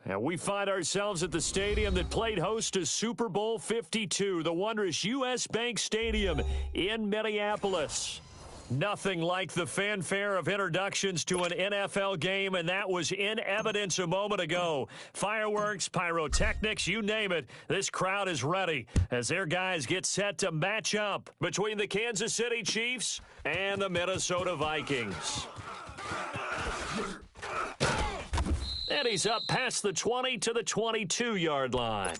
And we find ourselves at the stadium that played host to Super Bowl 52, the wondrous U.S. Bank Stadium in Minneapolis. Nothing like the fanfare of introductions to an NFL game, and that was in evidence a moment ago. Fireworks, pyrotechnics, you name it, this crowd is ready as their guys get set to match up between the Kansas City Chiefs and the Minnesota Vikings. And he's up past the 20 to the 22-yard line.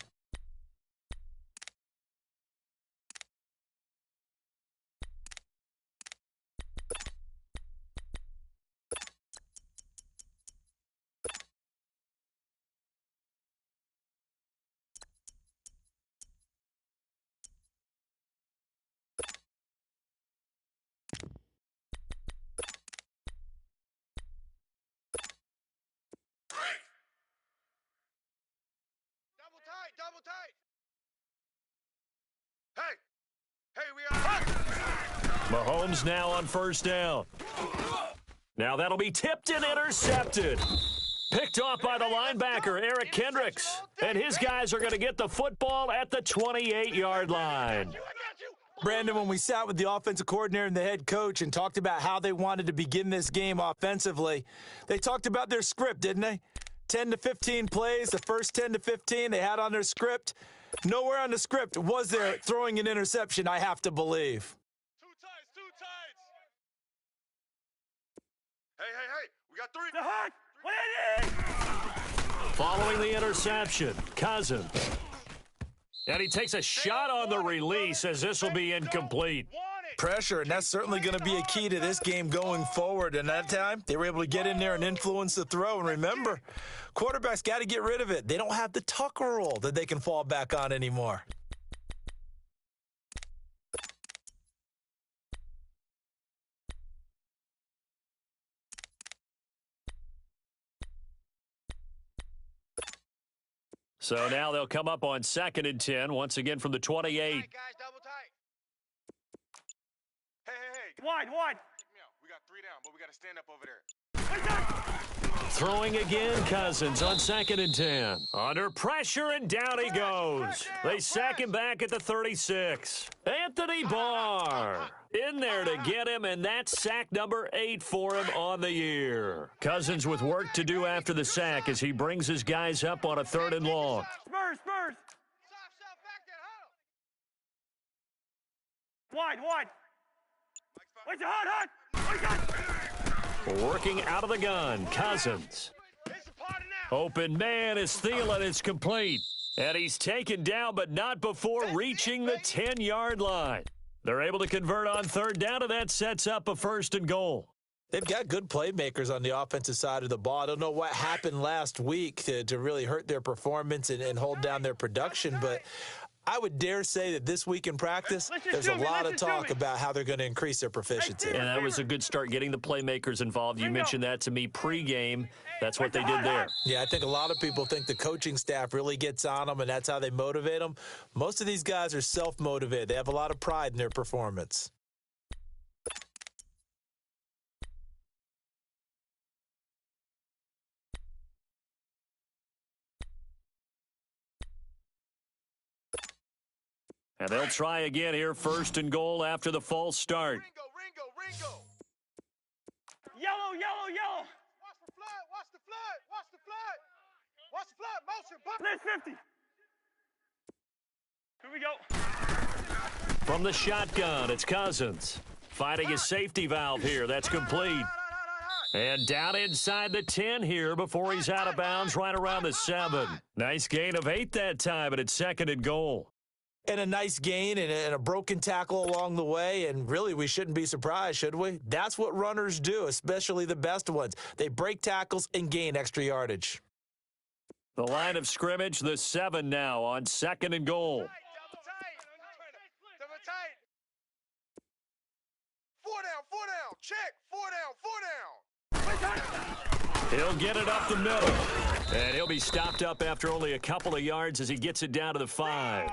Double tight. Hey, we are. Mahomes now on first down. Now that'll be tipped and intercepted. Picked off by the linebacker, Eric Kendricks. And his guys are going to get the football at the 28-yard line. Brandon, when we sat with the offensive coordinator and the head coach and talked about how they wanted to begin this game offensively, they talked about their script, didn't they? 10 to 15 plays, the first 10 to 15 they had on their script. Nowhere on the script was there throwing an interception, I have to believe. Two tights. Hey, we got 3. Following the interception, Cousins. And he takes a shot on the release as this will be incomplete. Pressure, and that's certainly going to be a key to this game going forward. And that time, they were able to get in there and influence the throw. And remember, quarterbacks got to get rid of it. They don't have the Tucker roll that they can fall back on anymore. So now they'll come up on 2nd and 10, once again from the 28. Hey, guys, double tight. Hey. Wide. We got 3 down, but we got to stand up over there. Throwing again, Cousins on 2nd and 10. Under pressure, and down he goes. They sack him back at the 36. Anthony Barr in there to get him, and that's sack number 8 for him on the year. Cousins with work to do after the sack as he brings his guys up on a 3rd and long. Spurs. Stop, back there, huddle. Wide. Where's your hot? Working out of the gun, Cousins. Open man is Thielen. It's complete. And he's taken down, but not before reaching the 10-yard line. They're able to convert on 3rd down, and that sets up a 1st and goal. They've got good playmakers on the offensive side of the ball. I don't know what happened last week to really hurt their performance and hold down their production, but I would dare say that this week in practice, there's a lot of talk about how they're going to increase their proficiency. And that was a good start, getting the playmakers involved. You mentioned that to me pregame. That's what they did there. Yeah, I think a lot of people think the coaching staff really gets on them, and that's how they motivate them. Most of these guys are self-motivated. They have a lot of pride in their performance. And they'll try again here, 1st and goal after the false start. Ringo. Yellow. Watch the flood. Motion. Blitz 50. Here we go. From the shotgun, it's Cousins. Finding his safety valve here. That's complete. And down inside the 10 here before he's out of bounds right around the 7. Nice gain of 8 that time, but it's 2nd and goal. And a nice gain and a broken tackle along the way, and really we shouldn't be surprised, should we? That's what runners do, especially the best ones. They break tackles and gain extra yardage. The line of scrimmage, the 7 now on 2nd and goal. Double tight. 4 down. Check. 4 down. He'll get it up the middle. And he'll be stopped up after only a couple of yards as he gets it down to the 5.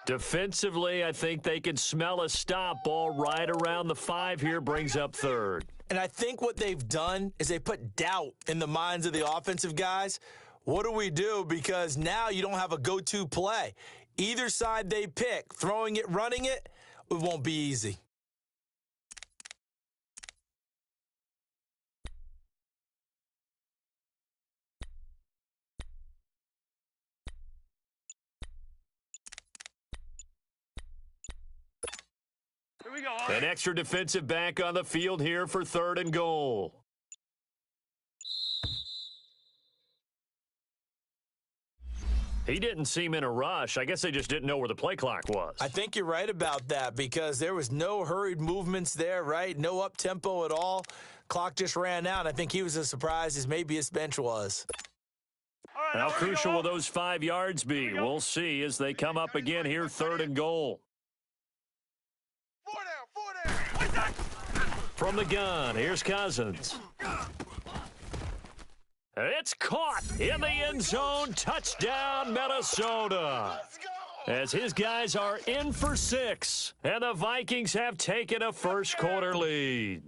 Defensively, I think they can smell a stop. Ball right around the 5 here, brings up 3rd. And I think what they've done is they put doubt in the minds of the offensive guys. what do we do? Because now you don't have a go-to play. Either side they pick, throwing it, running it, it won't be easy. Here we go. An extra defensive back on the field here for 3rd and goal. He didn't seem in a rush. I guess they just didn't know where the play clock was. I think you're right about that because there was no hurried movements there, right? No up-tempo at all. Clock just ran out. I think he was as surprised as maybe his bench was. How crucial will those 5 yards be? We'll see as they come up again here, 3rd and goal. 4 down. From the gun, here's Cousins. It's caught in the end zone. Touchdown, Minnesota. As his guys are in for 6, and the Vikings have taken a first-quarter lead.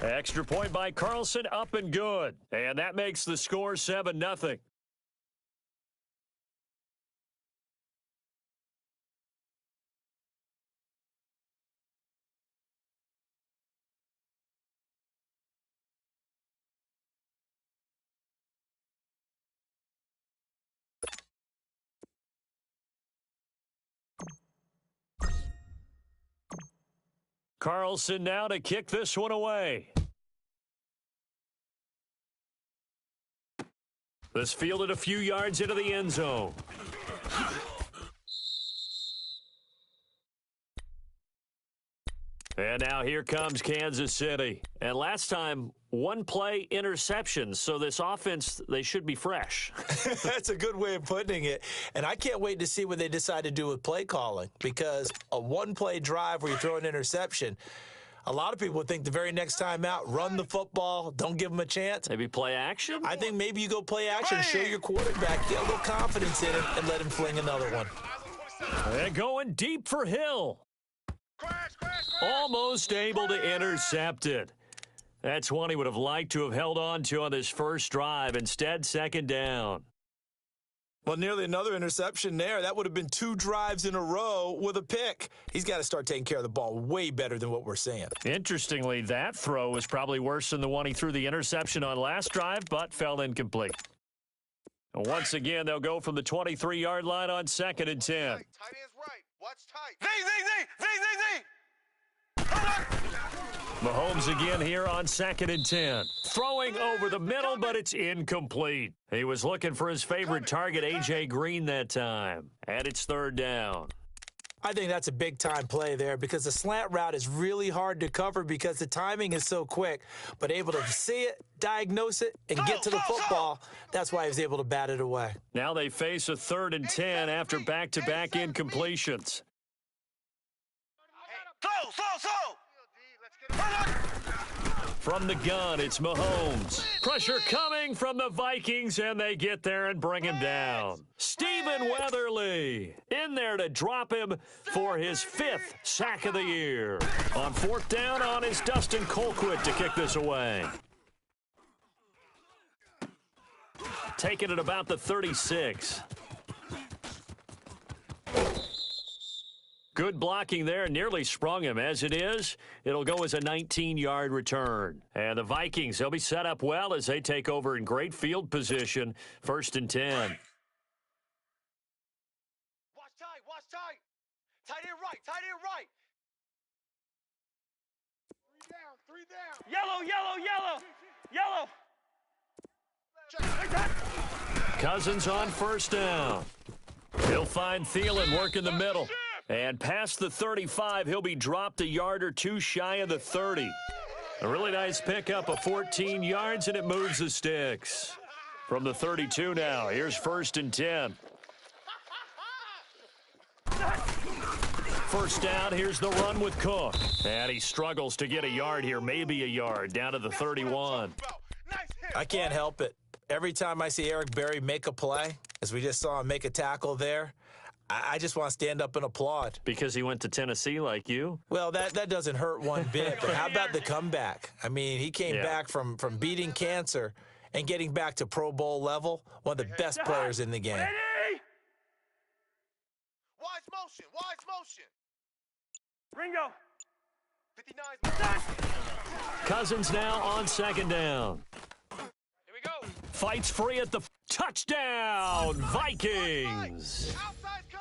Extra point by Carlson, up and good. And that makes the score 7-0. Carlson now to kick this one away. This fielded a few yards into the end zone. And now here comes Kansas City. And last time, 1 play interception. So this offense, they should be fresh. That's a good way of putting it. And I can't wait to see what they decide to do with play calling because a 1-play drive where you throw an interception, a lot of people would think the very next time out, run the football, don't give them a chance. Maybe play action? I think maybe you go play action, show your quarterback, get a little confidence in him, and let him fling another one. And going deep for Hill. Almost able to intercept it. That's one he would have liked to have held on to on this first drive. Instead, 2nd down. Well, nearly another interception there. That would have been 2 drives in a row with a pick. He's got to start taking care of the ball way better than what we're seeing. Interestingly, that throw was probably worse than the one he threw the interception on last drive, but fell incomplete. And once again, they'll go from the 23-yard line on 2nd and 10. Tight end's right. Watch tight. Z. Mahomes again here on 2nd and 10. Throwing over the middle, but it's incomplete. He was looking for his favorite target, A.J. Green, that time. And it's 3rd down. I think that's a big-time play there because the slant route is really hard to cover because the timing is so quick. But able to see it, diagnose it, and get to the football, that's why he was able to bat it away. Now they face a 3rd and 10 after back-to-back incompletions. From the gun, it's Mahomes. Pressure coming from the Vikings, and they get there and bring him down. Stephen Weatherly in there to drop him for his 5th sack of the year. On 4th down on is Dustin Colquitt to kick this away. Taking it about the 36. Good blocking there, nearly sprung him. As it is, it'll go as a 19-yard return. And the Vikings, they'll be set up well as they take over in great field position. 1st and 10. Watch tight. Tight end right. 3 down. Yellow. Cousins on 1st down. He'll find Thielen working the middle. And past the 35, he'll be dropped a yard or 2 shy of the 30. A really nice pickup of 14 yards, and it moves the sticks. From the 32 now, here's 1st and 10. 1st down, here's the run with Cook. And he struggles to get a yard here, maybe a yard, down to the 31. I can't help it. Every time I see Eric Berry make a play, as we just saw him make a tackle there. I just want to stand up and applaud. Because he went to Tennessee like you? Well, that doesn't hurt one bit, but how about the comeback? I mean, he came back from beating cancer and getting back to Pro Bowl level, one of the best players in the game. Ready? Wise motion. Ringo. 59. Cousins now on second down. Here we go. Fights free at the touchdown, Vikings.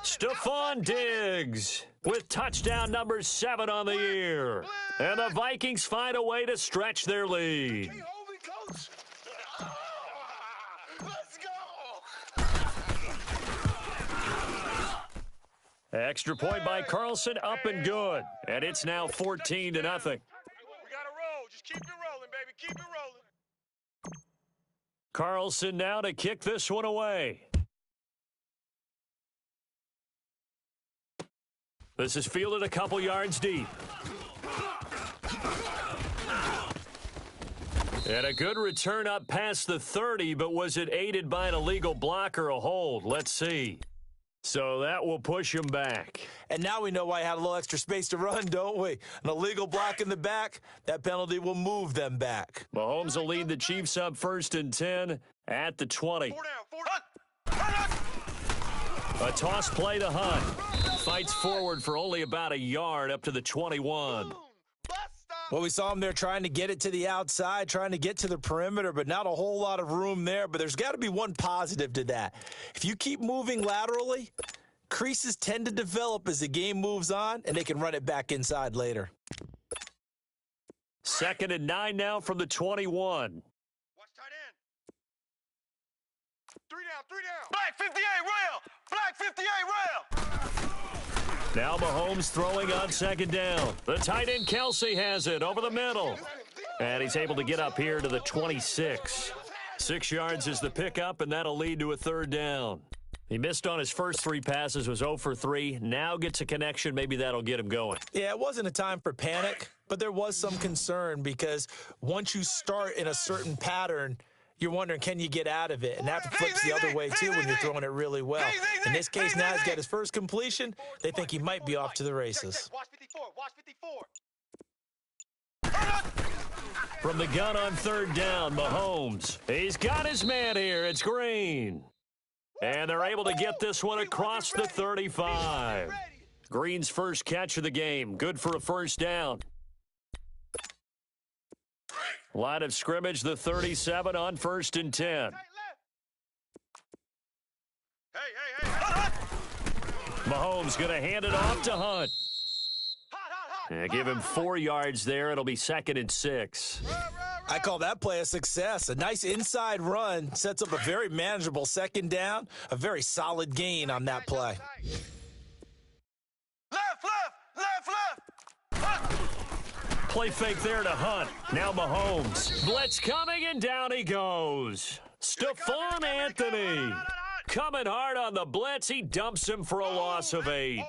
Stephon Diggs with touchdown number 7 on the year. And the Vikings find a way to stretch their lead. Let's go. Extra point by Carlson, up and good. And it's now 14-0. We got to roll. Just keep it rolling, baby. Keep it rolling. Carlson now to kick this one away. This is fielded a couple yards deep. And a good return up past the 30, but was it aided by an illegal block or a hold? Let's see. So that will push him back. And now we know why he had a little extra space to run, don't we? An illegal block in the back, that penalty will move them back. Mahomes will lead the Chiefs up 1st and 10 at the 20. 4 down. A toss play to Hunt. Fights forward for only about a yard up to the 21. Well, we saw him there trying to get it to the outside, trying to get to the perimeter, but not a whole lot of room there. But there's got to be one positive to that. If you keep moving laterally, creases tend to develop as the game moves on, and they can run it back inside later. 2nd and 9 now from the 21. Watch tight end. 3 down. Black 58 rail. Black 58 rail. Now Mahomes throwing on 2nd down. The tight end Kelsey has it over the middle. And he's able to get up here to the 26. 6 yards is the pickup, and that'll lead to a 3rd down. He missed on his first 3 passes, was 0 for 3. Now gets a connection. Maybe that'll get him going. Yeah, it wasn't a time for panic, but there was some concern because once you start in a certain pattern, you're wondering, can you get out of it? And that flips the other way, too, when you're throwing it really well. In this case, now he's got his first completion. They think he might be off to the races. Watch 54. Watch 54. From the gun on 3rd down, Mahomes. He's got his man here. It's Green. And they're able to get this one across the 35. Green's first catch of the game. Good for a 1st down. Line of scrimmage, the 37 on 1st and 10. Hey. Mahomes going to hand it off to Hunt. And give him 4 yards there. It'll be 2nd and 6. I call that play a success. A nice inside run sets up a very manageable 2nd down. A very solid gain on that play. Left. Play fake there to Hunt. Now Mahomes. Blitz coming, and down he goes. Stephon Anthony. Coming hard on the blitz. He dumps him for a loss of 8.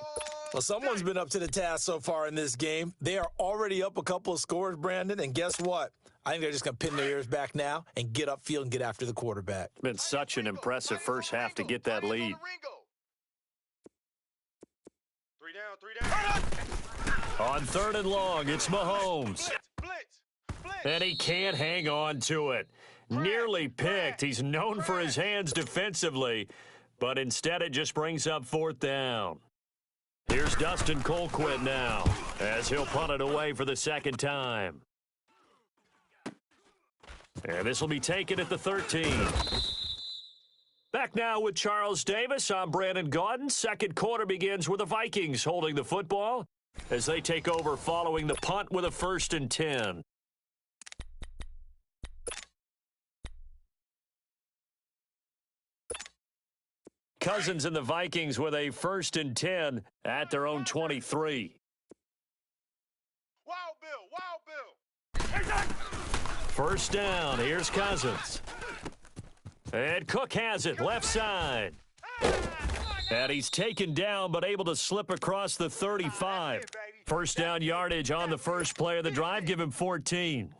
Well, someone's been up to the task so far in this game. They are already up a couple of scores, Brandon, and guess what? I think they're just going to pin their ears back now and get upfield and get after the quarterback. Been such an impressive first half to get that lead. 3 down. On 3rd and long, it's Mahomes. Blitz. And he can't hang on to it. Nearly picked. He's known for his hands defensively, but instead it just brings up 4th down. Here's Dustin Colquitt now, as he'll punt it away for the 2nd time. And this will be taken at the 13. Back now with Charles Davis. I'm Brandon Gaudin. 2nd quarter begins with the Vikings holding the football as they take over following the punt with a 1st and 10. Cousins and the Vikings with a 1st and 10 at their own 23. Wild Bill. 1st down. Here's Cousins. And Cook has it left side. And he's taken down but able to slip across the 35. 1st down yardage on the first play of the drive. Give him 14.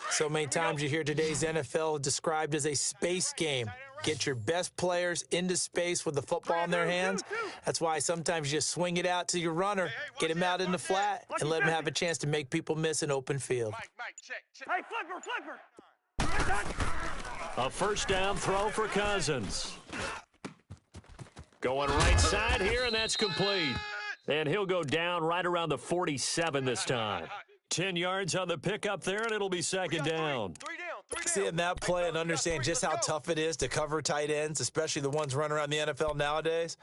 So many times you hear today's NFL described as a space game. Get your best players into space with the football in their hands. That's why sometimes you just swing it out to your runner, get him out in the flat, and let him have a chance to make people miss an open field. Mike, check. Hey, flipper. A first down throw for Cousins. Going right side here, and that's complete. And he'll go down right around the 47 this time. 10 yards on the pickup there, and it'll be second down. Three down. Seeing that play and understand just how tough it is to cover tight ends, especially the ones running around the NFL nowadays,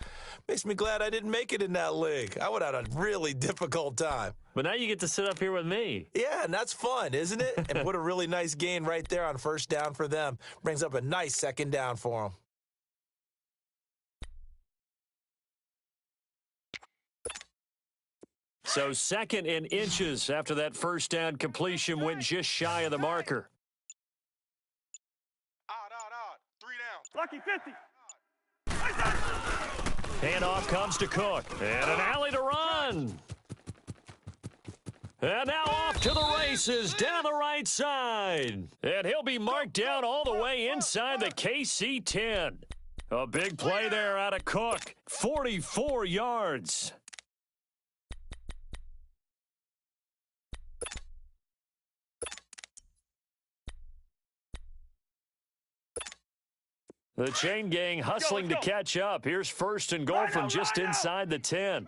makes me glad I didn't make it in that league. I would have had a really difficult time. But now you get to sit up here with me. Yeah, and that's fun, isn't it? And what a really nice gain right there on first down for them. Brings up a nice second down for them. So second in inches after that first down completion went just shy of the marker. Odd. 3 down. Lucky 50. Handoff comes to Cook. And an alley to run. And now off to the races down the right side. And he'll be marked down all the way inside the KC 10. A big play there out of Cook. 44 yards. The chain gang hustling to catch up. Here's first and goal from just inside the 10.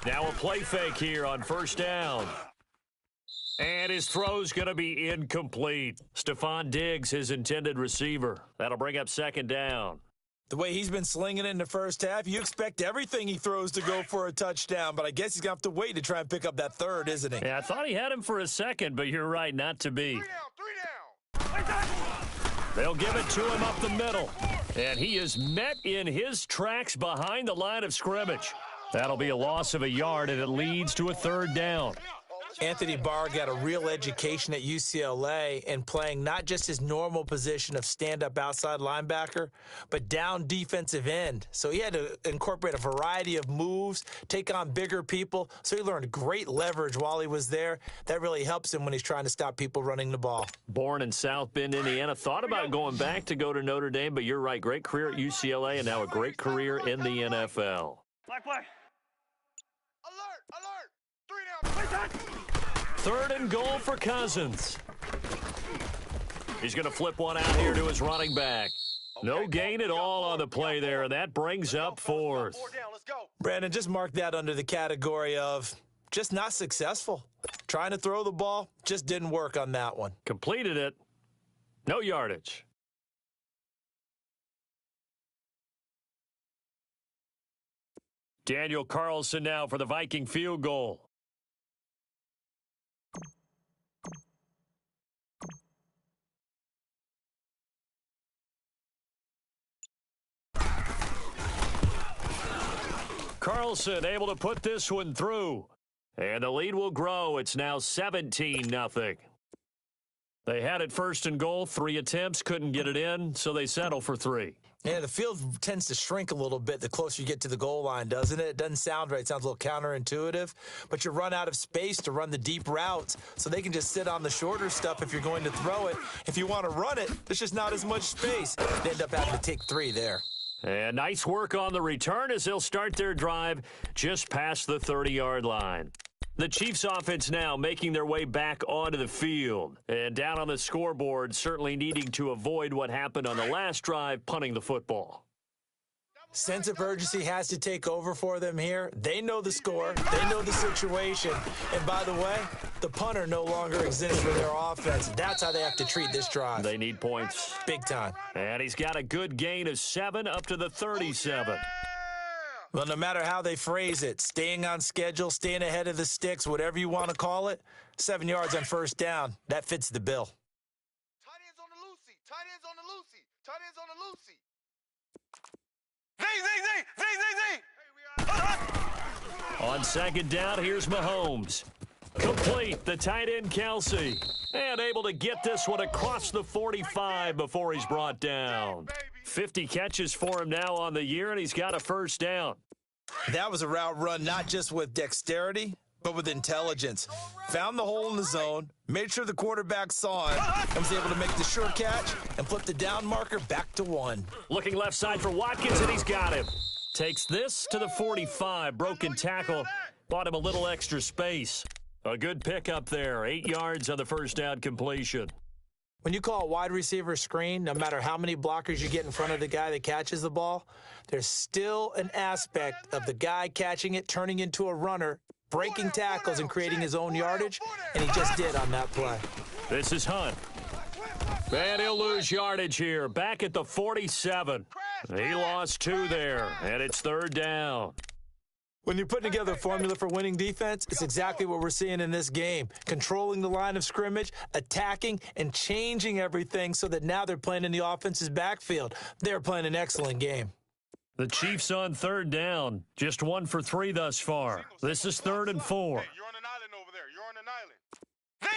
Now a play fake here on first down. And his throw's going to be incomplete. Stephon Diggs, his intended receiver. That'll bring up second down. The way he's been slinging it in the first half, you expect everything he throws to go for a touchdown, but I guess he's going to have to wait to try and pick up that third, isn't he? Yeah, I thought he had him for a second, but you're right, not to be. 3 down. They'll give it to him up the middle. And he is met in his tracks behind the line of scrimmage. That'll be a loss of a yard, and it leads to a third down. Anthony Barr got a real education at UCLA in playing not just his normal position of stand-up outside linebacker, but down defensive end. So he had to incorporate a variety of moves, take on bigger people. So he learned great leverage while he was there. That really helps him when he's trying to stop people running the ball. Born in South Bend, Indiana. Thought about going back to go to Notre Dame, but you're right. Great career at UCLA and now a great career in the NFL. Play. Alert. 3 down. Third and goal for Cousins. He's going to flip one out here to his running back. No gain at all on the play there, and that brings up fourth. 4 down. Let's go. Brandon, just mark that under the category of just not successful. Trying to throw the ball, just didn't work on that one. Completed it. No yardage. Daniel Carlson now for the Viking field goal. Carlson able to put this one through. And the lead will grow. It's now 17-0. They had it first and goal, 3 attempts, couldn't get it in, so they settle for 3. Yeah, the field tends to shrink a little bit the closer you get to the goal line, doesn't it? It doesn't sound right. It sounds a little counterintuitive. But you run out of space to run the deep routes, so they can just sit on the shorter stuff if you're going to throw it. If you want to run it, there's just not as much space. They end up having to take 3 there. And nice work on the return as they'll start their drive just past the 30-yard line. The Chiefs offense now making their way back onto the field. And down on the scoreboard, certainly needing to avoid what happened on the last drive, punting the football. Sense of urgency has to take over for them here. They know the score. They know the situation. And by the way, the punter no longer exists for their offense. That's how they have to treat this drive. They need points. Big time. And he's got a good gain of 7 up to the 37. Well, no matter how they phrase it, staying on schedule, staying ahead of the sticks, whatever you want to call it, 7 yards on first down, that fits the bill. Tight ends on the Lucy. Tight ends on the Lucy. Tight ends on the Lucy. On second down, here's Mahomes. Complete, the tight end Kelsey. And able to get this one across the 45 before he's brought down. 50 catches for him now on the year, and he's got a first down. That was a route run not just with dexterity, but with intelligence. Found the hole in the zone, made sure the quarterback saw it, and was able to make the sure catch and flip the down marker back to 1. Looking left side for Watkins, and he's got him. Takes this to the 45. Broken tackle. Bought him a little extra space. A good pickup there. 8 yards on the first down completion. When you call a wide receiver screen, no matter how many blockers you get in front of the guy that catches the ball, there's still an aspect of the guy catching it, turning into a runner, breaking tackles and creating his own yardage, and he just did on that play. This is Hunt. And he'll lose yardage here. Back at the 47. He lost 2 there, and it's 3rd down. When you're putting together a formula for winning defense, it's exactly what we're seeing in this game. Controlling the line of scrimmage, attacking, and changing everything so that now they're playing in the offense's backfield. They're playing an excellent game. The Chiefs on 3rd down. Just 1 for 3 thus far. This is 3rd and 4. Hey, you're on an island over there. You're on an island. Z.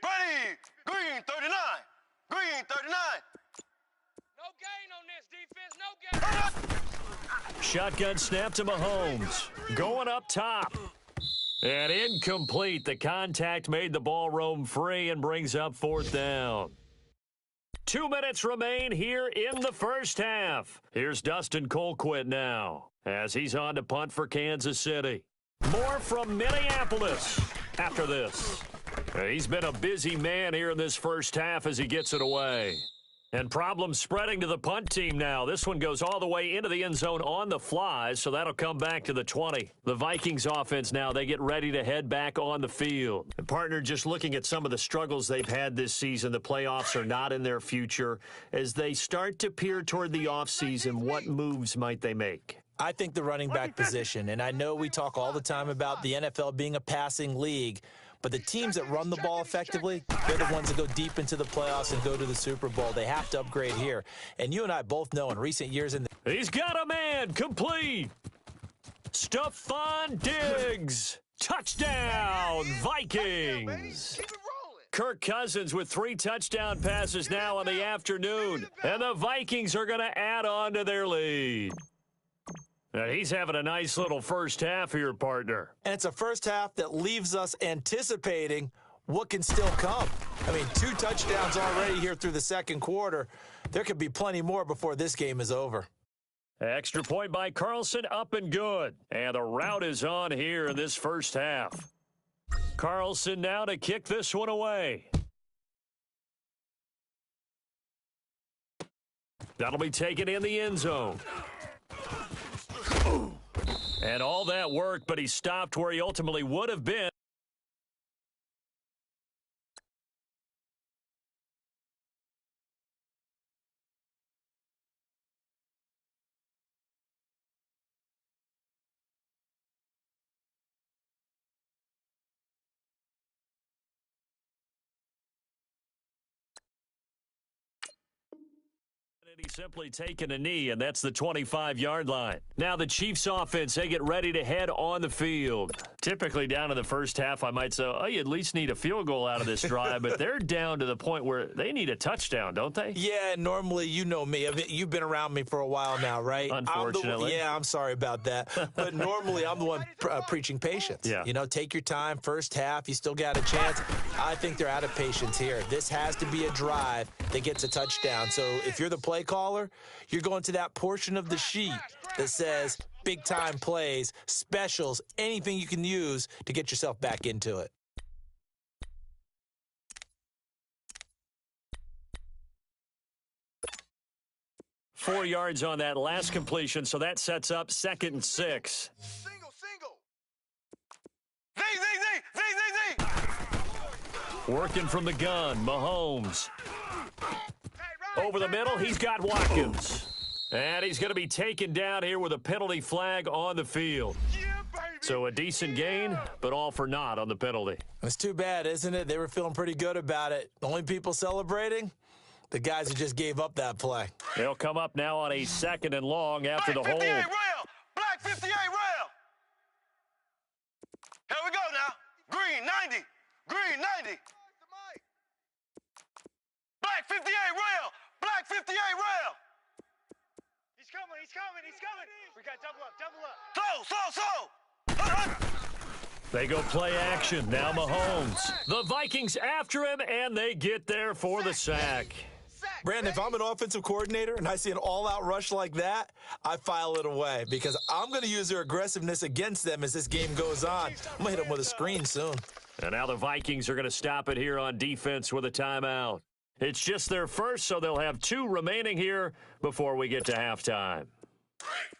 Ready. Green 39. Green 39. No gain on this defense. No gain. Shotgun snap to Mahomes. Going up top. And incomplete. The contact made the ball roam free and brings up 4th down. 2 minutes remain here in the first half. Here's Dustin Colquitt now as he's on to punt for Kansas City. More from Minneapolis after this. He's been a busy man here in this first half as he gets it away. And problems spreading to the punt team now. This one goes all the way into the end zone on the fly, so that'll come back to the 20. The Vikings offense now, they get ready to head back on the field. And partner, just looking at some of the struggles they've had this season, the playoffs are not in their future. As they start to peer toward the offseason, what moves might they make? I think the running back position, and I know we talk all the time about the NFL being a passing league, but the teams that run the ball effectively, they're the ones that go deep into the playoffs and go to the Super Bowl. They have to upgrade here. And you and I both know in recent years He's got a man, complete. Stephon Diggs. Touchdown, Vikings. Kirk Cousins with 3 touchdown passes now in the afternoon. And the Vikings are going to add on to their lead. And he's having a nice little first half here, partner. And it's a first half that leaves us anticipating what can still come. I mean, 2 touchdowns already here through the second quarter. There could be plenty more before this game is over. Extra point by Carlson, up and good. And the route is on here in this first half. Carlson now to kick this one away. That'll be taken in the end zone. And all that work, but he stopped where he ultimately would have been. He's simply taken a knee, and that's the 25-yard line. Now the Chiefs offense, they get ready to head on the field. Typically down in the first half, I might say, oh, you at least need a field goal out of this drive, but they're down to the point where they need a touchdown, don't they? Yeah, normally, you know me. You've been around me for a while now, right? Unfortunately. I'm sorry about that. But normally, I'm the one preaching patience. Yeah. You know, take your time, first half, you still got a chance. I think they're out of patience here. This has to be a drive that gets a touchdown. So if you're the play caller, you're going to that portion of the sheet that says big-time plays, specials, anything you can use to get yourself back into it. Four yards on that last completion, so that sets up 2nd and 6. Single. Z. Working from the gun, Mahomes. Over the middle, he's got Watkins. And he's going to be taken down here with a penalty flag on the field. So a decent gain, but all for naught on the penalty. It's too bad, isn't it? They were feeling pretty good about it. The only people celebrating, the guys who just gave up that play. They'll come up now on a 2nd and long after the hold. Black 58 rail. Here we go now. Green 90. Black 58 rail. Black 58 rail. He's coming. We got double up. So. They go play action. Now Mahomes. The Vikings after him, and they get there for the sack. Brandon, if I'm an offensive coordinator and I see an all-out rush like that, I file it away because I'm going to use their aggressiveness against them as this game goes on. I'm going to hit them with a screen soon. And now the Vikings are going to stop it here on defense with a timeout. It's just their first, so they'll have 2 remaining here before we get to halftime.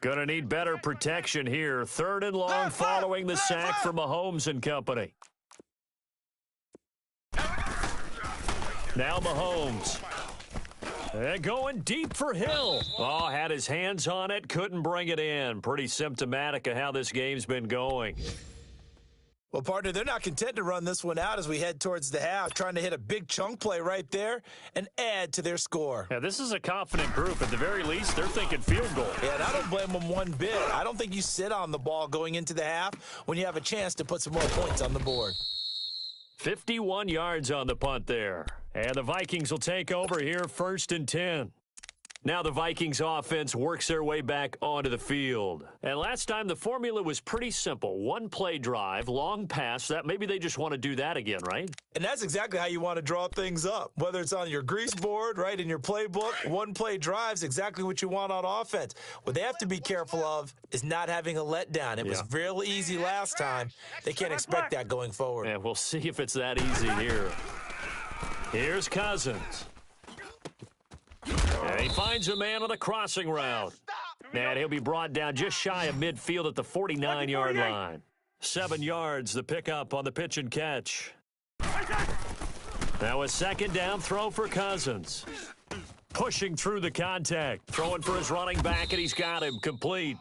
Going to need better protection here. 3rd and long following the sack from Mahomes and company. Now Mahomes. And going deep for Hill. Oh, had his hands on it, couldn't bring it in. Pretty symptomatic of how this game's been going. Well, partner, they're not content to run this one out as we head towards the half, trying to hit a big chunk play right there and add to their score. Yeah, this is a confident group. At the very least, they're thinking field goal. Yeah, and I don't blame them one bit. I don't think you sit on the ball going into the half when you have a chance to put some more points on the board. 51 yards on the punt there. And the Vikings will take over here 1st and 10. Now the Vikings offense works their way back onto the field. And last time the formula was pretty simple. 1 play drive, long pass. That maybe they just want to do that again, right? And that's exactly how you want to draw things up. Whether it's on your grease board, right, in your playbook, 1 play drive is exactly what you want on offense. What they have to be careful of is not having a letdown. It was real easy last time. They can't expect that going forward. And we'll see if it's that easy here. Here's Cousins. And he finds a man on a crossing route. And he'll be brought down just shy of midfield at the 49-yard line. 7 yards, the pickup on the pitch and catch. Now a 2nd down throw for Cousins. Pushing through the contact. Throwing for his running back, and he's got him complete.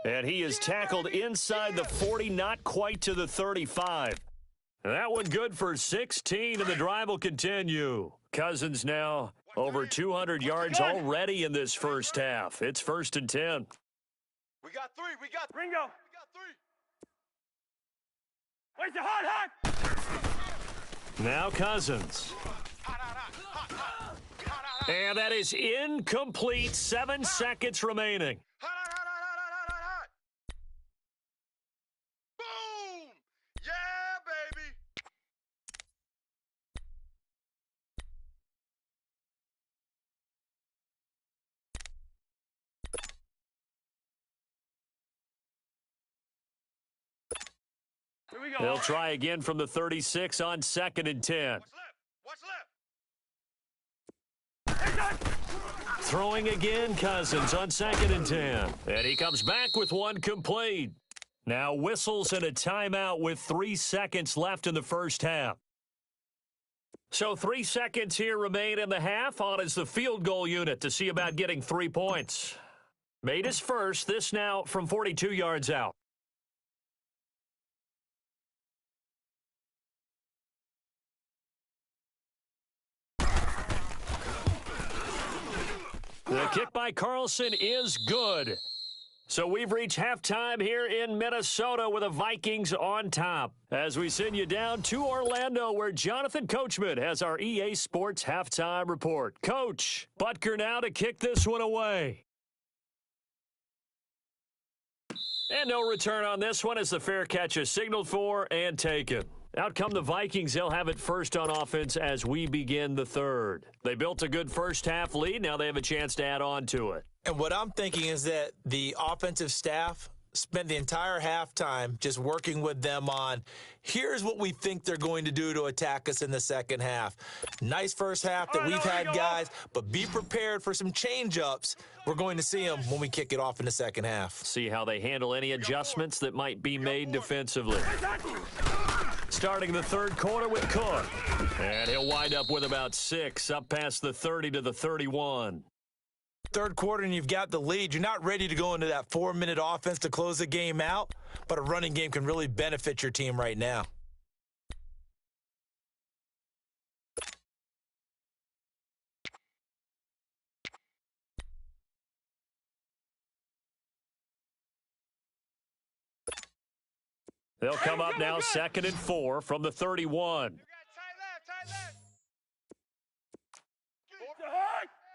And he is tackled inside the 40, not quite to the 35. That one good for 16, and the drive will continue. Cousins now over 200 yards already in this first half. It's 1st and 10. We got 3. We got Ringo. We got 3. Where's the hot? Now Cousins. And that is incomplete. 7 seconds remaining. Boom! Yeah, baby. Here we go. They'll try again from the 36 on 2nd and 10. What's left? Throwing again, Cousins on 2nd and 10. And he comes back with one complete. Now whistles and a timeout with 3 seconds left in the first half. So 3 seconds here remain in the half. On is the field goal unit to see about getting 3 points. Made his first. This now from 42 yards out. The kick by Carlson is good. So we've reached halftime here in Minnesota with the Vikings on top. As we send you down to Orlando, where Jonathan Coachman has our EA Sports halftime report. Coach, Butker now to kick this one away. And no return on this one as the fair catch is signaled for and taken. Out come the Vikings. They'll have it first on offense as we begin the third. They built a good first half lead. Now they have a chance to add on to it. And what I'm thinking is that the offensive staff spent the entire halftime just working with them on, here's what we think they're going to do to attack us in the second half. Nice first half that we've had, guys, but be prepared for some change-ups. We're going to see them when we kick it off in the second half. See how they handle any adjustments that might be made defensively. Starting the third quarter with Cook. And he'll wind up with about 6, up past the 30 to the 31. Third quarter and you've got the lead. You're not ready to go into that 4-minute offense to close the game out, but a running game can really benefit your team right now. They'll come up now 2nd and 4 from the 31. You got tight left.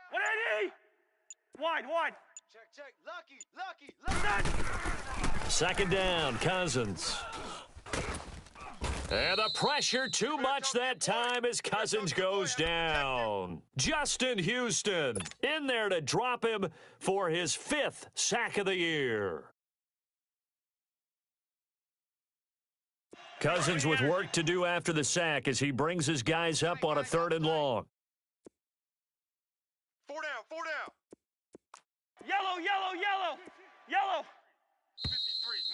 180. Wide. Check. Lucky. 2nd down, Cousins. And the pressure too much that time as Cousins goes down. Justin Houston in there to drop him for his 5th sack of the year. Cousins with work to do after the sack as he brings his guys up on a 3rd and long. 4 down, 4 down. Yellow, yellow, yellow, yellow. 53,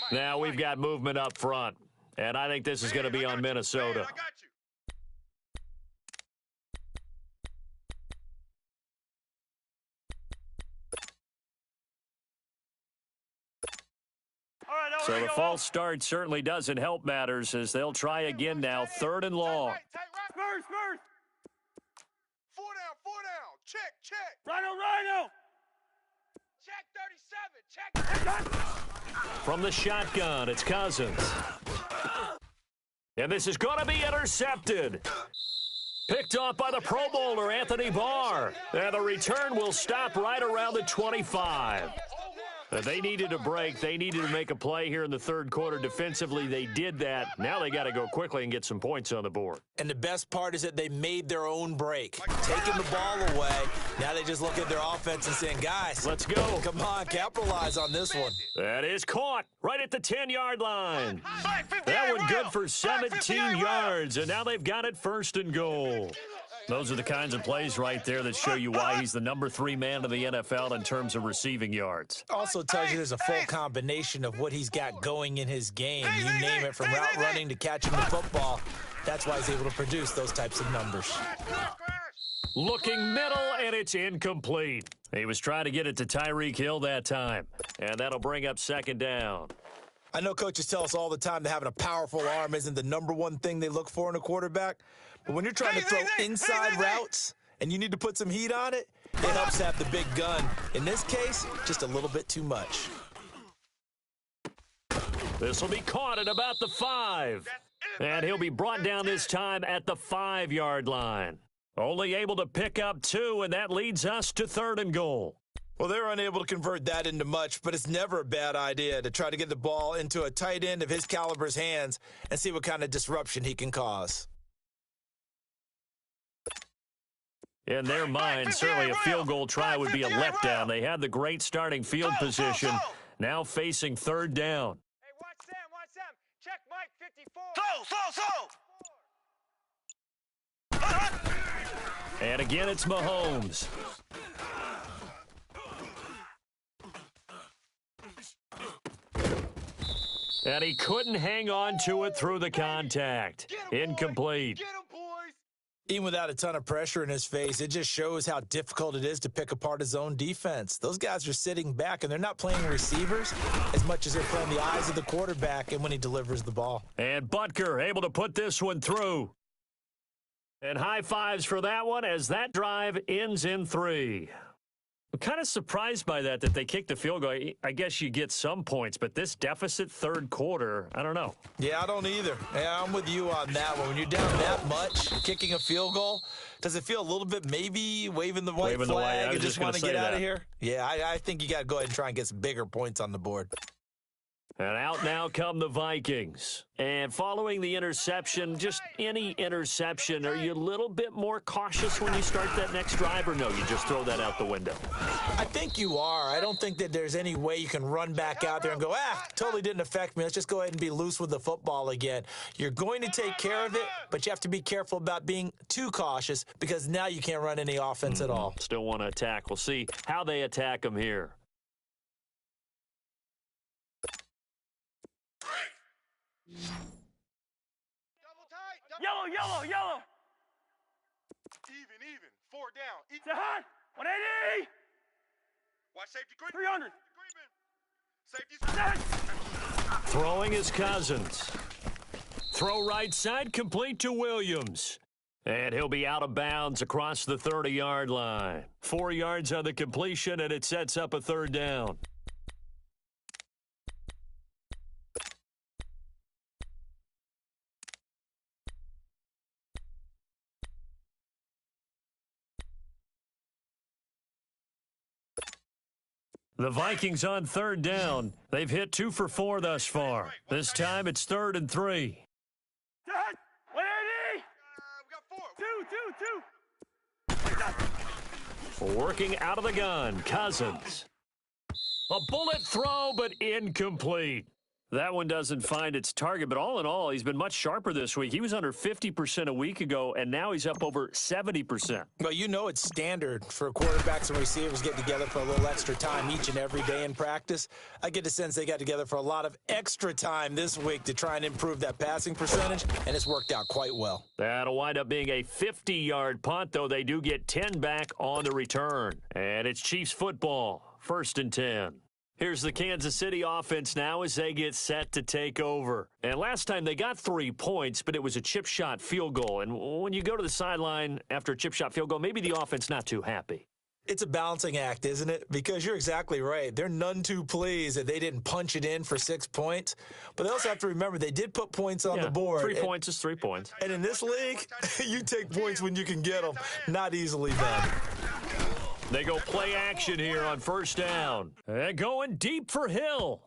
Mike. Now we've got movement up front, and I think this is going to be on Minnesota. Man, I got you. All right, So the false start certainly doesn't help matters as they'll try again now, 3rd and long. Spurs, Spurs. 4 down, 4 down. Check, check. Rhino, Rhino. Check 37. Check. From the shotgun, it's Cousins. And this is going to be intercepted. Picked off by the Pro Bowler, Anthony Barr. And the return will stop right around the 25. They needed a break. They needed to make a play here in the 3rd quarter. Defensively, they did that. Now they got to go quickly and get some points on the board. And the best part is that they made their own break, taking the ball away. Now they just look at their offense and saying, guys, Let's go. come on, capitalize on this one. That is caught right at the 10-yard line. Mike, 58, That one good Ralph. for Mike, 17 58, yards, and now they've got it 1st and goal. Those are the kinds of plays right there that show you why he's the number 3 man in the NFL in terms of receiving yards. Also tells you there's a full combination of what he's got going in his game. You name it, from route running to catching the football. That's why he's able to produce those types of numbers. Looking middle, and it's incomplete. He was trying to get it to Tyreek Hill that time, and that'll bring up 2nd down. I know coaches tell us all the time that having a powerful arm isn't the number one thing they look for in a quarterback. But when you're trying to throw inside routes and you need to put some heat on it, it helps have the big gun. In this case, just a little bit too much. This will be caught at about the 5. And he'll be brought down this time at the 5-yard line. Only able to pick up 2, and that leads us to 3rd and goal. Well, they're unable to convert that into much, but it's never a bad idea to try to get the ball into a tight end of his caliber's hands and see what kind of disruption he can cause. In their mind, certainly a field goal try would be a letdown. They had the great starting field position, now facing 3rd down. Hey, watch Sam, watch Sam. Check Mike 54. And again, it's Mahomes. And he couldn't hang on to it through the contact. Incomplete. Get him, boys. Even without a ton of pressure in his face, it just shows how difficult it is to pick apart his own defense. Those guys are sitting back, and they're not playing receivers as much as they're playing the eyes of the quarterback and when he delivers the ball. And Butker able to put this one through. And high fives for that one as that drive ends in 3. I'm kind of surprised by that they kicked the field goal. I guess you get some points, but this deficit 3rd quarter, I don't know. Yeah, I don't either. Yeah, I'm with you on that one. When you're down that much, kicking a field goal, does it feel a little bit maybe waving the white flag and just want to get out of here? Yeah, I think you got to go ahead and try and get some bigger points on the board. And out now come the Vikings. And following the interception, just any interception, are you a little bit more cautious when you start that next drive, or no, you just throw that out the window? I think you are. I don't think that there's any way you can run back out there and go, totally didn't affect me. Let's just go ahead and be loose with the football again. You're going to take care of it, but you have to be careful about being too cautious because now you can't run any offense at all. Still want to attack. We'll see how they attack them here. Yellow, yellow, yellow. Even. 4 down. Say hi. 180. Watch safety green. 300. Safety. Throwing is Cousins. Throw right side, complete to Williams. And he'll be out of bounds across the 30-yard line. 4 yards on the completion, and it sets up a 3rd down. The Vikings on 3rd down. They've hit 2 for 4 thus far. This time it's 3rd and 3. Two. Working out of the gun, Cousins. A bullet throw, but incomplete. That one doesn't find its target, but all in all, he's been much sharper this week. He was under 50% a week ago, and now he's up over 70%. Well, you know it's standard for quarterbacks and receivers getting together for a little extra time each and every day in practice. I get the sense they got together for a lot of extra time this week to try and improve that passing percentage, and it's worked out quite well. That'll wind up being a 50-yard punt, though they do get 10 back on the return. And it's Chiefs football, 1st and 10. Here's the Kansas City offense now as they get set to take over. And last time they got 3 points, but it was a chip shot field goal. And when you go to the sideline after a chip shot field goal, maybe the offense not too happy. It's a balancing act, isn't it? Because you're exactly right. They're none too pleased that they didn't punch it in for 6 points. But they also have to remember they did put points on the board. 3 points is 3 points. And in this league, you take points when you can get them. Not easily done. They go play action here on 1st down. And going deep for Hill.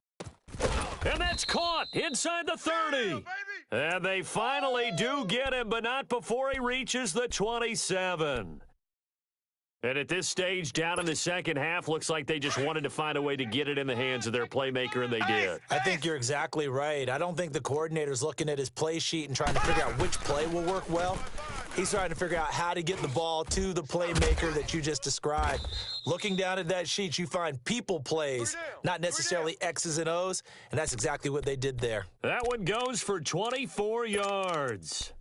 And that's caught inside the 30. And they finally do get him, but not before he reaches the 27. And at this stage, down in the second half, looks like they just wanted to find a way to get it in the hands of their playmaker, and they did. I think you're exactly right. I don't think the coordinator's looking at his play sheet and trying to figure out which play will work well. He's trying to figure out how to get the ball to the playmaker that you just described. Looking down at that sheet, you find people plays, not necessarily X's and O's, and that's exactly what they did there. That one goes for 24 yards.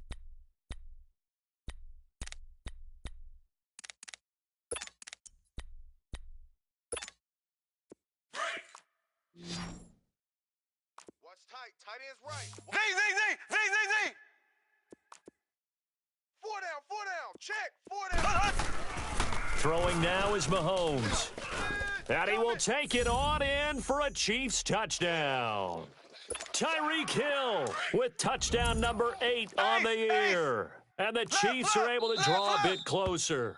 Watch tight. Tight end's right. Z. 4 down. Check. 4 down. Throwing now is Mahomes. And he will take it on in for a Chiefs touchdown. Tyreek Hill with touchdown number 8 on the year. And the Chiefs are able to draw a bit closer.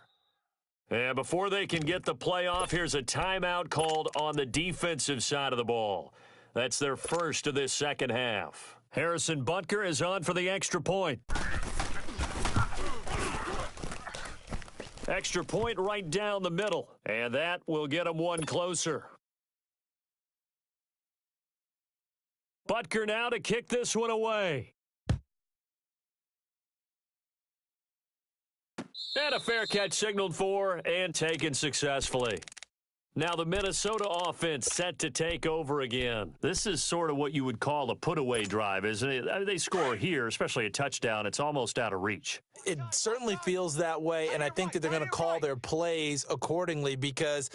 And before they can get the play off, here's a timeout called on the defensive side of the ball. That's their first of this second half. Harrison Butker is on for the extra point. Extra point right down the middle. And that will get them one closer. Butker now to kick this one away. And a fair catch signaled for and taken successfully. Now the Minnesota offense set to take over again. This is sort of what you would call a put-away drive, isn't it? I mean, they score here, especially a touchdown. It's almost out of reach. It certainly feels that way, and I think that they're going to call their plays accordingly because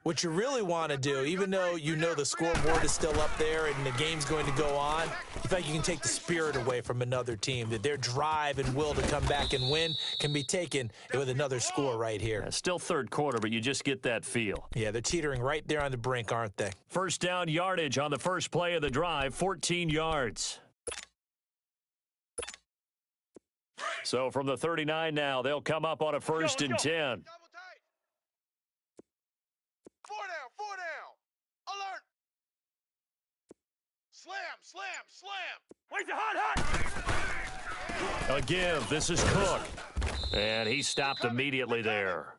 what you really want to do, even though you know the scoreboard is still up there and the game's going to go on, you think you can take the spirit away from another team, that their drive and will to come back and win can be taken with another score right here. Yeah, still third quarter, but you just get that feel. Yeah, they're teetering right there on the brink, aren't they? First down yardage on the first play of the drive, 14 yards. So from the 39 now, they'll come up on a 1st and 10. Double tight. 4 down. Alert. Slam. Wait, hot. A give. This is Cook. And he stopped immediately there.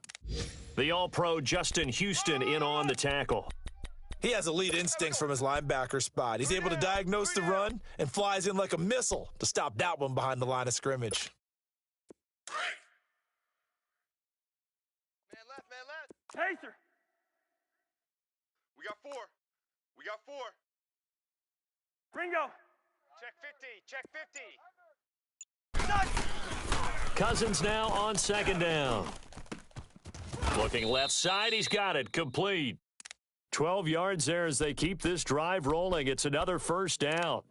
The All-Pro Justin Houston in on the tackle. He has elite instincts from his linebacker spot. He's able to diagnose the run and flies in like a missile to stop that one behind the line of scrimmage. Man left. Pacer. We got four. Ringo. Check 50. Cousins now on 2nd down. Looking left side, he's got it. Complete. 12 yards there as they keep this drive rolling. It's another 1st down.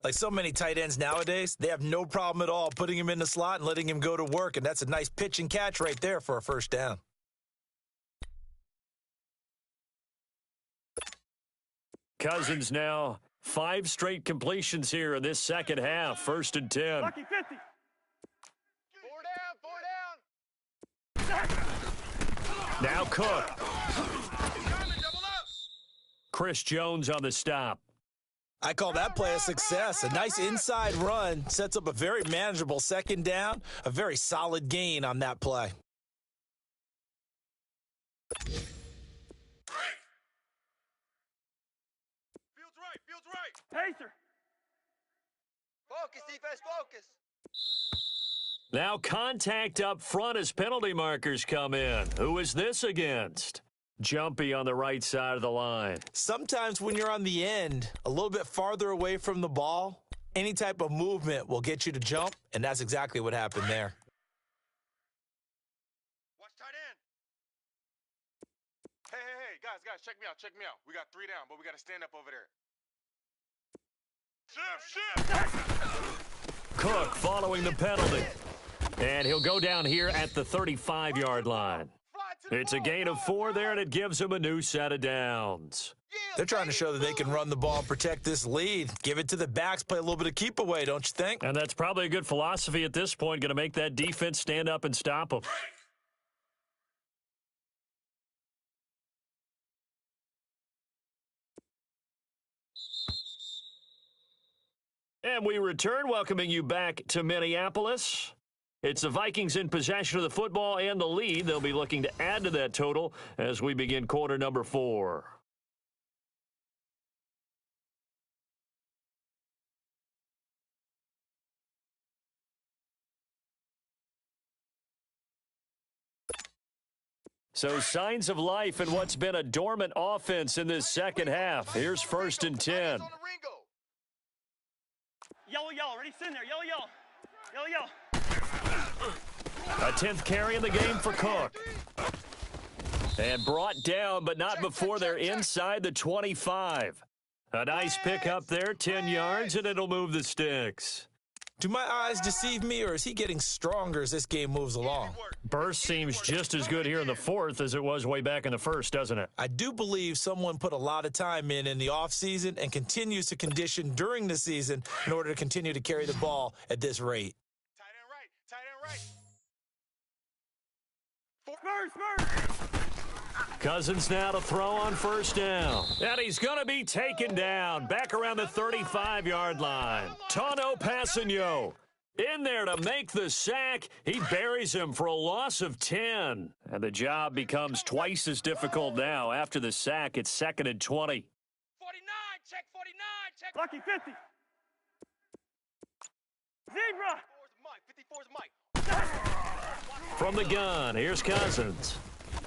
Like so many tight ends nowadays, they have no problem at all putting him in the slot and letting him go to work, and that's a nice pitch and catch right there for a 1st down. Cousins now 5 straight completions here in this second half. 1st and 10. Lucky 50. 4 down. Now Cook. Chris Jones on the stop. I call that play a success. A nice inside run sets up a very manageable second down, a very solid gain on that play. Fields right, fields right. Pacer. Focus, defense, focus. Now contact up front as penalty markers come in. Who is this against? Jumpy on the right side of the line. Sometimes when you're on the end, a little bit farther away from the ball, any type of movement will get you to jump, and that's exactly what happened there. Watch tight end. Hey, guys, check me out. We got 3 down, but we got to stand up over there. Shift. Cook following the penalty. And he'll go down here at the 35-yard line. It's a gain of 4 there, and it gives him a new set of downs. They're trying to show that they can run the ball and protect this lead. Give it to the backs, play a little bit of keep away, don't you think? And that's probably a good philosophy at this point, going to make that defense stand up and stop them. And we return, welcoming you back to Minneapolis. It's the Vikings in possession of the football and the lead. They'll be looking to add to that total as we begin quarter number 4. So signs of life in what's been a dormant offense in this second half. Here's 1st and 10. Yellow, ready, send there, yellow. A 10th carry in the game for Cook. And brought down, but not before they're inside the 25. A nice pickup there, 10 yards, and it'll move the sticks. Do my eyes deceive me, or is he getting stronger as this game moves along? Burst seems just as good here in the 4th as it was way back in the 1st, doesn't it? I do believe someone put a lot of time in the offseason and continues to condition during the season in order to continue to carry the ball at this rate. Tight end right. Cousins now to throw on 1st down. And he's going to be taken down back around the 35-yard line. Tano Passanio in there to make the sack. He buries him for a loss of 10. And the job becomes twice as difficult now. After the sack, it's 2nd and 20. 49, check 49, check. Lucky 50. Zebra. 54's Mike. From the gun, here's Cousins.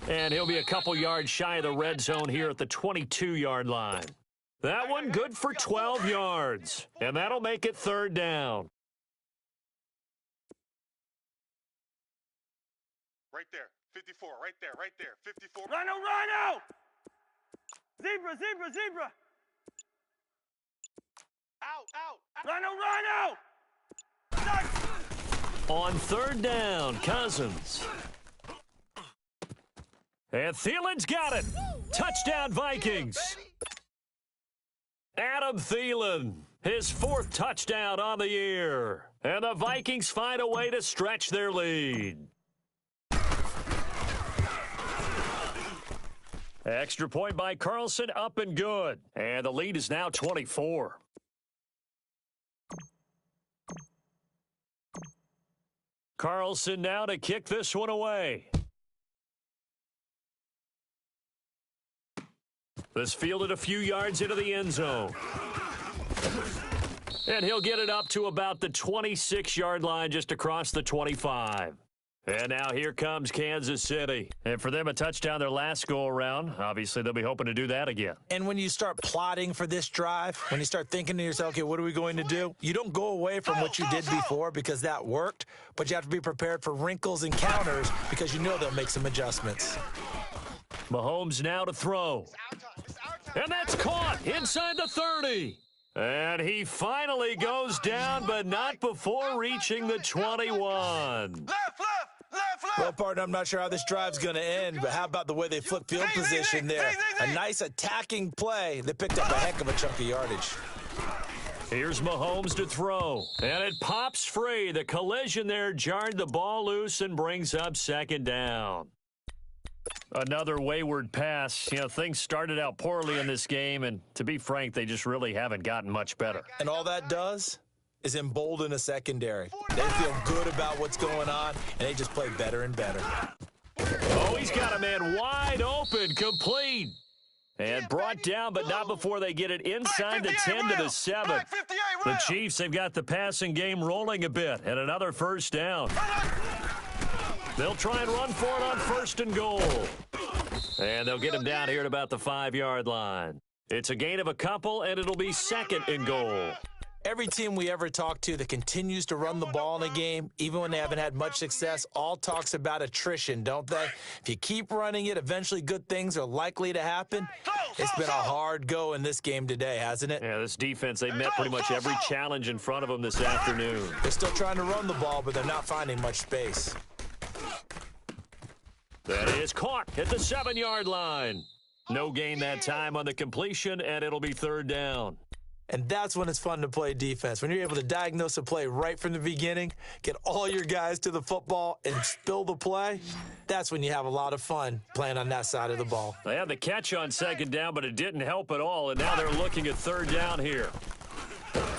And he'll be a couple yards shy of the red zone here at the 22-yard line. That one good for 12 yards. And that'll make it 3rd down. Right there. 54, right there. 54. Rhino. Zebra. Out. Rhino. On 3rd down, Cousins. And Thielen's got it. Touchdown, Vikings. Adam Thielen, his 4th touchdown on the year. And the Vikings find a way to stretch their lead. Extra point by Carlson, up and good. And the lead is now 24. Carlson now to kick this one away. This fielded a few yards into the end zone. And he'll get it up to about the 26-yard line just across the 25. And now here comes Kansas City. And for them, a touchdown their last go-around. Obviously, they'll be hoping to do that again. And when you start plotting for this drive, when you start thinking to yourself, okay, what are we going to do? You don't go away from what you did before because that worked, but you have to be prepared for wrinkles and counters because you know they'll make some adjustments. Mahomes now to throw. And that's caught inside the 30. And he finally goes down, but not before reaching the 21. Left. Well, partner, I'm not sure how this drive's going to end, but how about the way they flip field position there? A nice attacking play that picked up a heck of a chunk of yardage. Here's Mahomes to throw. And it pops free. The collision there jarred the ball loose and brings up 2nd down. Another wayward pass. You know, things started out poorly in this game, and to be frank, they just really haven't gotten much better. And all that does is embolden a secondary. They feel good about what's going on, and they just play better and better. Oh, he's got a man wide open, complete. And brought down, but not before they get it inside the 10 to the 7. The Chiefs, they've got the passing game rolling a bit, and another first down. They'll try and run for it on 1st and goal. And they'll get him down here at about the 5-yard line. It's a gain of a couple, and it'll be 2nd and goal. Every team we ever talk to that continues to run the ball in a game, even when they haven't had much success, all talks about attrition, don't they? If you keep running it, eventually good things are likely to happen. It's been a hard go in this game today, hasn't it? Yeah, this defense, they met pretty much every challenge in front of them this afternoon. They're still trying to run the ball, but they're not finding much space. That is caught at the 7-yard line. No gain that time on the completion, and it'll be 3rd down. And that's when it's fun to play defense. When you're able to diagnose a play right from the beginning, get all your guys to the football, and spill the play, that's when you have a lot of fun playing on that side of the ball. They had the catch on 2nd down, but it didn't help at all, and now they're looking at 3rd down here.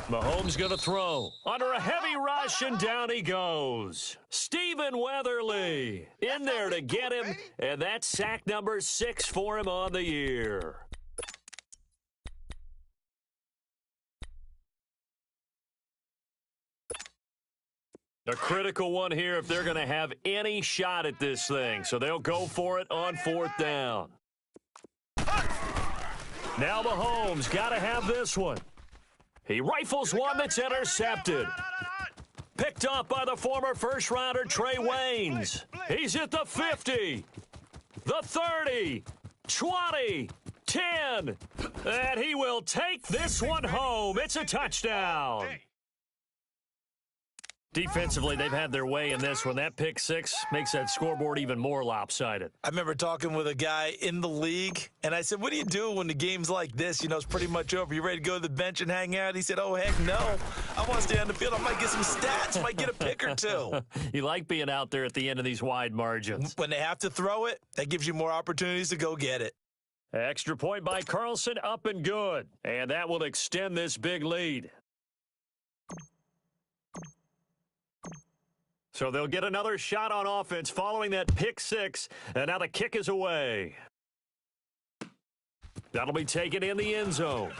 Mahomes going to throw under a heavy rush, and down he goes. Stephen Weatherly in there to get him, and that's sack number 6 for him on the year. A critical one here if they're going to have any shot at this thing. So they'll go for it on 4th down. Now Mahomes got to have this one. He rifles one that's intercepted. Picked off by the former first-rounder Trey Waynes. He's at the 50, the 30, 20, 10. And he will take this one home. It's a touchdown. Defensively, they've had their way in this one. That pick 6 makes that scoreboard even more lopsided. I remember talking with a guy in the league, and I said, what do you do when the game's like this? You know, it's pretty much over. You ready to go to the bench and hang out? He said, oh, heck no. I want to stay on the field. I might get some stats. Might get a pick or two. You like being out there at the end of these wide margins. When they have to throw it, that gives you more opportunities to go get it. Extra point by Carlson, up and good. And that will extend this big lead. So they'll get another shot on offense following that pick 6, and now the kick is away. That'll be taken in the end zone.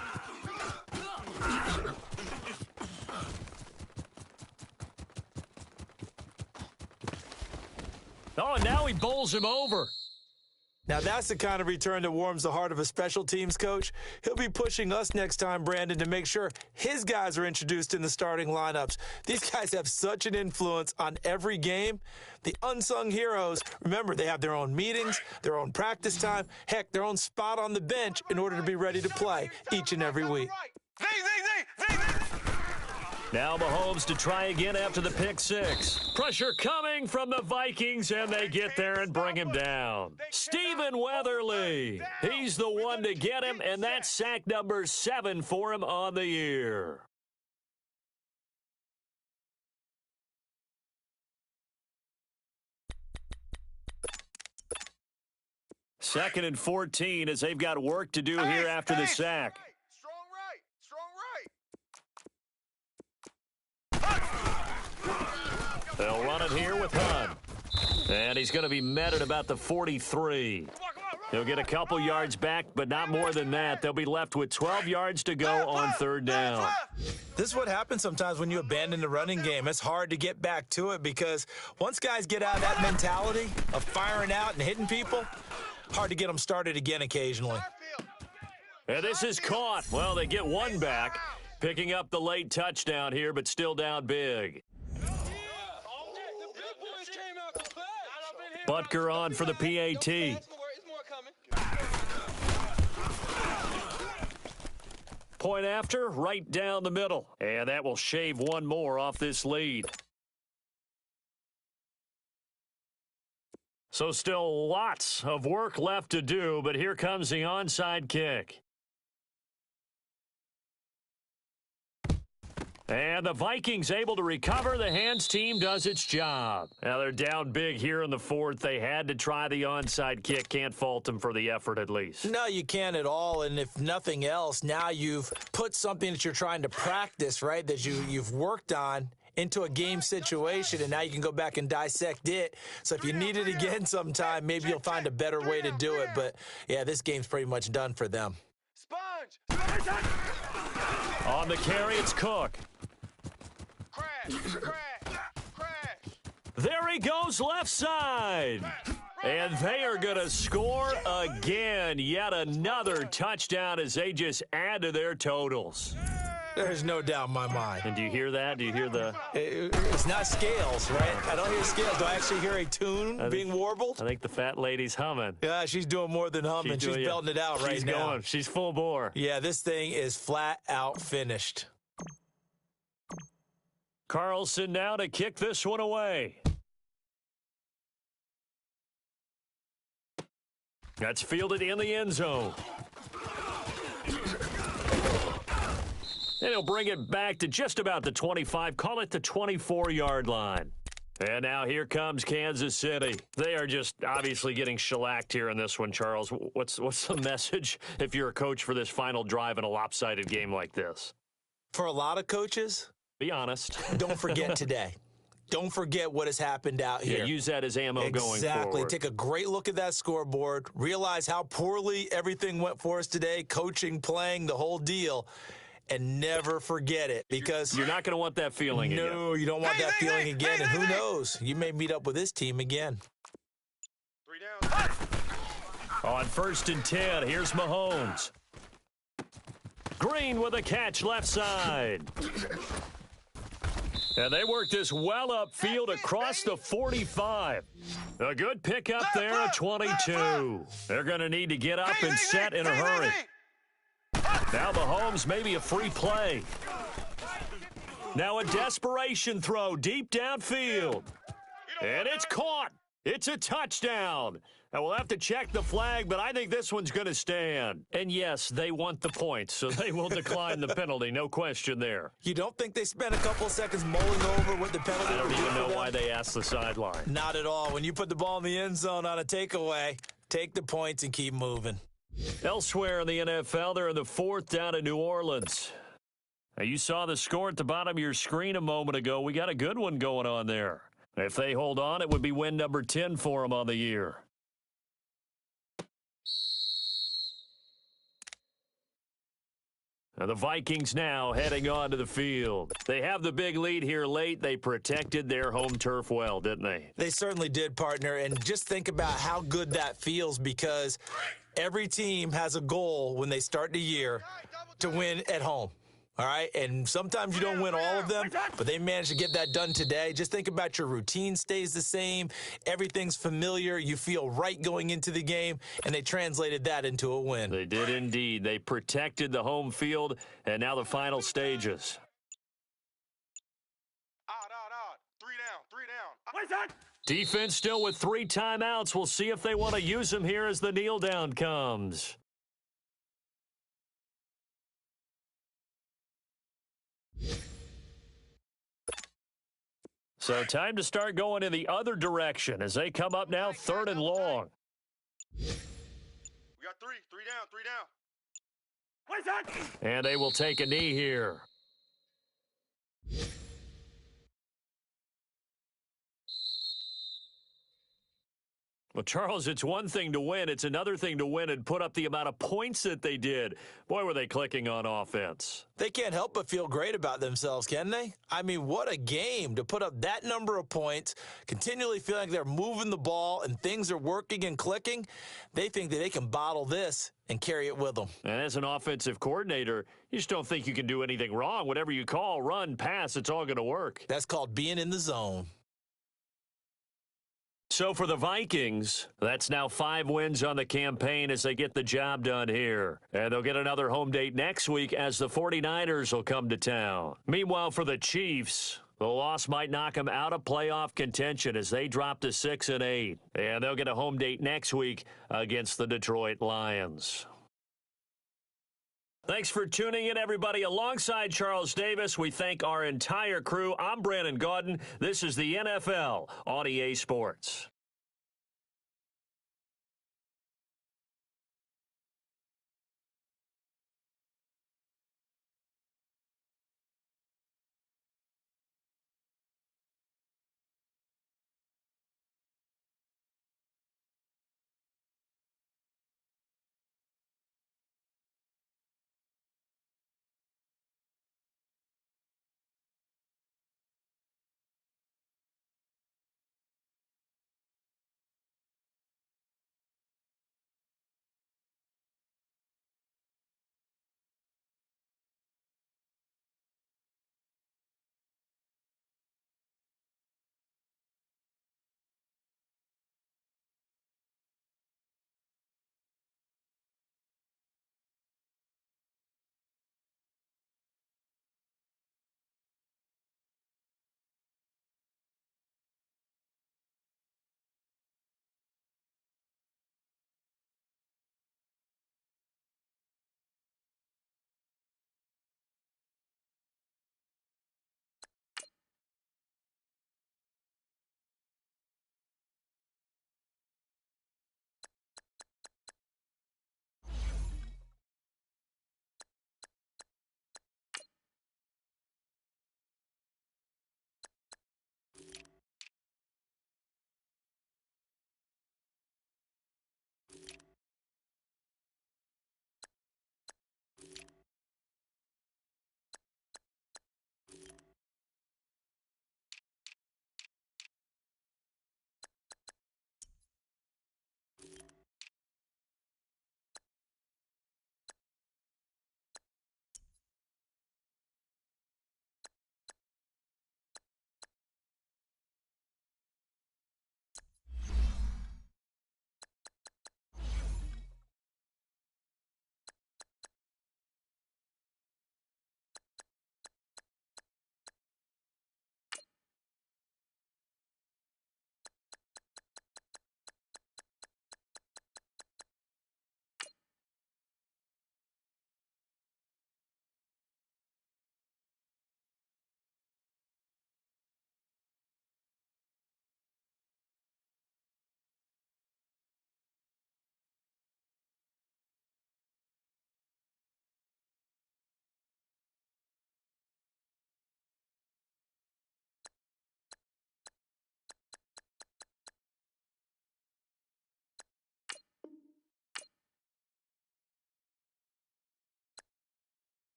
Oh, and now he bowls him over. Now, that's the kind of return that warms the heart of a special teams coach. He'll be pushing us next time, Brandon, to make sure his guys are introduced in the starting lineups. These guys have such an influence on every game. The unsung heroes, remember, they have their own meetings, their own practice time, heck, their own spot on the bench in order to be ready to play each and every week. Now Mahomes to try again after the pick 6. Pressure coming from the Vikings, and they get there and bring him down. Stephen Weatherly, he's the one to get him, and that's sack number 7 for him on the year. Second and 14 as they've got work to do here after the sack. They'll run it here with Hunt. And he's going to be met at about the 43. He'll get a couple yards back, but not more than that. They'll be left with 12 yards to go on 3rd down. This is what happens sometimes when you abandon the running game. It's hard to get back to it because once guys get out of that mentality of firing out and hitting people, hard to get them started again occasionally. And this is caught. Well, they get one back, picking up the late touchdown here, but still down big. Butker on for the PAT. Point after, right down the middle. And that will shave one more off this lead. So still lots of work left to do, but here comes the onside kick. And the Vikings able to recover. The hands team does its job. Now they're down big here in the fourth. They had to try the onside kick. Can't fault them for the effort at least. No, you can't at all. And if nothing else, now you've put something that you're trying to practice, right, that you've worked on into a game situation, and now you can go back and dissect it. So if you need it again sometime, maybe you'll find a better way to do it. But, yeah, this game's pretty much done for them. Sponge. On the carry, it's Cook. Crash. There he goes left side. And they are going to score again. Yet another touchdown as they just add to their totals. There's no doubt in my mind. And do you hear that? Do you hear the... It's not scales, right? I don't hear scales. Do I actually hear a tune being warbled? I think the fat lady's humming. Yeah, she's doing more than humming. She's belting it out right now. Going. She's full bore. Yeah, this thing is flat out finished. Carlson now to kick this one away. That's fielded in the end zone. And he'll bring it back to just about the 25, call it the 24-yard line. And now here comes Kansas City. They are just obviously getting shellacked here in this one, Charles. What's the message if you're a coach for this final drive in a lopsided game like this? For a lot of coaches, be honest. Don't forget today. Don't forget what has happened out here. Yeah, use that as ammo going forward. Exactly. Take a great look at that scoreboard. Realize how poorly everything went for us today, coaching, playing, the whole deal. And never forget it, because you're not going to want that feeling again. No, you don't want that feeling again. And who knows? You may meet up with this team again. 3 down. On 1st and 10, here's Mahomes. Green with a catch left side. And they work this well upfield across the 45. A good pickup there at 22. They're going to need to get up and set in a hurry. Now Mahomes maybe a free play. Now a desperation throw deep downfield. And it's caught. It's a touchdown. Now we'll have to check the flag, but I think this one's going to stand. And yes, they want the points, so they will decline the penalty. No question there. You don't think they spent a couple of seconds mulling over what the penalty? I don't even know why they asked the sideline. Not at all. When you put the ball in the end zone on a takeaway, take the points and keep moving. Elsewhere in the NFL, they're in the 4th down in New Orleans. Now, you saw the score at the bottom of your screen a moment ago. We got a good one going on there. If they hold on, it would be win number 10 for them on the year. Now the Vikings now heading onto the field. They have the big lead here late. They protected their home turf well, didn't they? They certainly did, partner. And just think about how good that feels, because every team has a goal when they start the year to win at home. All right, and sometimes you don't win all of them, but they managed to get that done today. Just think about your routine stays the same. Everything's familiar. You feel right going into the game, and they translated that into a win. They did indeed. They protected the home field, and now the final stages. Out. 3 down. What's that? Defense still with 3 timeouts. We'll see if they want to use them here as the kneel down comes. So time to start going in the other direction as they come up now 3rd and long. We got 3 down. What's that? And they will take a knee here. Well, Charles, it's one thing to win. It's another thing to win and put up the amount of points that they did. Boy, were they clicking on offense. They can't help but feel great about themselves, can they? I mean, what a game to put up that number of points, continually feeling like they're moving the ball and things are working and clicking. They think that they can bottle this and carry it with them. And as an offensive coordinator, you just don't think you can do anything wrong. Whatever you call, run, pass, it's all going to work. That's called being in the zone. So for the Vikings, that's now 5 wins on the campaign as they get the job done here. And they'll get another home date next week as the 49ers will come to town. Meanwhile, for the Chiefs, the loss might knock them out of playoff contention as they drop to 6-8. And they'll get a home date next week against the Detroit Lions. Thanks for tuning in, everybody. Alongside Charles Davis, we thank our entire crew. I'm Brandon Gaudin. This is the NFL on EA Sports.